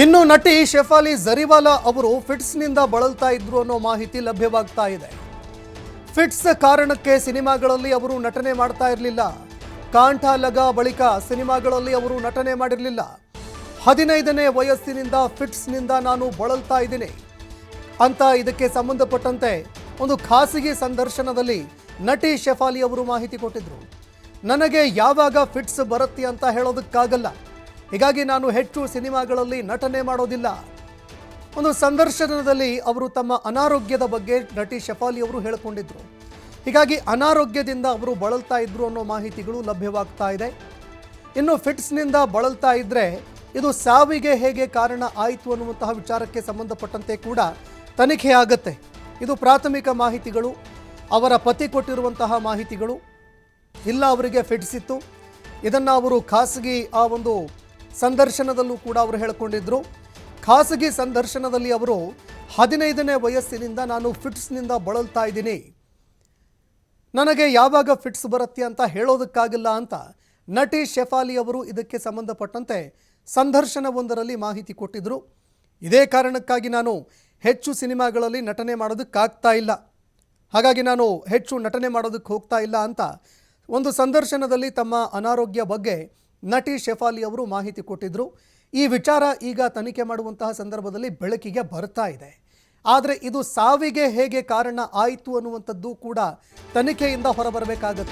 ಇನ್ನು ನಟಿ ಶೆಫಾಲಿ ಜರಿವಾಲಾ ಅವರು ಫಿಟ್ಸ್ನಿಂದ ಬಳಲ್ತಾ ಇದ್ರು ಅನ್ನೋ ಮಾಹಿತಿ ಲಭ್ಯವಾಗ್ತಾ ಇದೆ. ಫಿಟ್ಸ್ ಕಾರಣಕ್ಕೆ ಸಿನಿಮಾಗಳಲ್ಲಿ ಅವರು ನಟನೆ ಮಾಡ್ತಾ ಇರಲಿಲ್ಲ. ಕಾಂಠಾ ಲಗಾ ಬಳಿಕ ಸಿನಿಮಾಗಳಲ್ಲಿ ಅವರು ನಟನೆ ಮಾಡಿರಲಿಲ್ಲ. 15ನೇ ವಯಸ್ಸಿನಿಂದ ಫಿಟ್ಸ್ನಿಂದ ನಾನು ಬಳಲ್ತಾ ಇದ್ದೀನಿ ಅಂತ ಇದಕ್ಕೆ ಸಂಬಂಧಪಟ್ಟಂತೆ ಒಂದು ಖಾಸಗಿ ಸಂದರ್ಶನದಲ್ಲಿ ನಟಿ ಶೆಫಾಲಿ ಅವರು ಮಾಹಿತಿ ಕೊಟ್ಟಿದ್ರು. ನನಗೆ ಯಾವಾಗ ಫಿಟ್ಸ್ ಬರುತ್ತೆ ಅಂತ ಹೇಳೋದಕ್ಕಾಗಲ್ಲ, ಹೀಗಾಗಿ ನಾನು ಹೆಚ್ಚು ಸಿನಿಮಾಗಳಲ್ಲಿ ನಟನೆ ಮಾಡೋದಿಲ್ಲ. ಒಂದು ಸಂದರ್ಶನದಲ್ಲಿ ಅವರು ತಮ್ಮ ಅನಾರೋಗ್ಯದ ಬಗ್ಗೆ ನಟಿ ಶೆಫಾಲಿ ಅವರು ಹೇಳಿಕೊಂಡಿದ್ರು. ಹೀಗಾಗಿ ಅನಾರೋಗ್ಯದಿಂದ ಅವರು ಬಳಲ್ತಾ ಇದ್ರು ಅನ್ನೋ ಮಾಹಿತಿಗಳು ಲಭ್ಯವಾಗ್ತಾ ಇದೆ. ಇನ್ನು ಫಿಟ್ಸ್ನಿಂದ ಬಳಲ್ತಾ ಇದ್ರೆ ಇದು ಸಾವಿಗೆ ಹೇಗೆ ಕಾರಣ ಆಯಿತು ಅನ್ನುವಂತಹ ವಿಚಾರಕ್ಕೆ ಸಂಬಂಧಪಟ್ಟಂತೆ ಕೂಡ ತನಿಖೆ ಆಗುತ್ತೆ. ಇದು ಪ್ರಾಥಮಿಕ ಮಾಹಿತಿಗಳು, ಅವರ ಪತಿ ಕೊಟ್ಟಿರುವಂತಹ ಮಾಹಿತಿಗಳು. ಇಲ್ಲ ಅವರಿಗೆ ಫಿಟ್ಸ್ ಇತ್ತು, ಇದನ್ನು ಅವರು ಖಾಸಗಿ ಆ ಒಂದು ಸಂದರ್ಶನದಲ್ಲೂ ಕೂಡ ಅವರು ಹೇಳಿಕೊಂಡಿದ್ರು. ಖಾಸಗಿ ಸಂದರ್ಶನದಲ್ಲಿ ಅವರು 15ನೇ ವಯಸ್ಸಿನಿಂದ ನಾನು ಫಿಟ್ಸ್ನಿಂದ ಬಳಲ್ತಾ ಇದ್ದೀನಿ, ನನಗೆ ಯಾವಾಗ ಫಿಟ್ಸ್ ಬರುತ್ತೆ ಅಂತ ಹೇಳೋದಕ್ಕಾಗಿಲ್ಲ ಅಂತ ನಟಿ ಶೆಫಾಲಿ ಅವರು ಇದಕ್ಕೆ ಸಂಬಂಧಪಟ್ಟಂತೆ ಸಂದರ್ಶನವೊಂದರಲ್ಲಿ ಮಾಹಿತಿ ಕೊಟ್ಟಿದ್ದರು. ಇದೇ ಕಾರಣಕ್ಕಾಗಿ ನಾನು ಹೆಚ್ಚು ಸಿನಿಮಾಗಳಲ್ಲಿ ನಟನೆ ಮಾಡೋದಕ್ಕಾಗ್ತಾ ಇಲ್ಲ, ಹಾಗಾಗಿ ನಾನು ಹೆಚ್ಚು ನಟನೆ ಮಾಡೋದಕ್ಕೆ ಹೋಗ್ತಾ ಇಲ್ಲ ಅಂತ ಒಂದು ಸಂದರ್ಶನದಲ್ಲಿ ತಮ್ಮ ಅನಾರೋಗ್ಯ ಬಗ್ಗೆ ನಟಿ ಶೆಫಾಲಿ ಅವರು ಮಾಹಿತಿ ಕೊಟ್ಟಿದ್ದರು. ಈ ವಿಚಾರ ಈಗ ತನಿಖೆ ಮಾಡುವಂತಹ ಸಂದರ್ಭದಲ್ಲಿ ಬೆಳಕಿಗೆ ಬರ್ತಾ ಇದೆ. ಆದರೆ ಇದು ಸಾವಿಗೆ ಹೇಗೆ ಕಾರಣ ಆಯಿತು ಅನ್ನುವಂಥದ್ದು ಕೂಡ ತನಿಖೆಯಿಂದ ಹೊರಬರಬೇಕಾಗತ್ತೆ.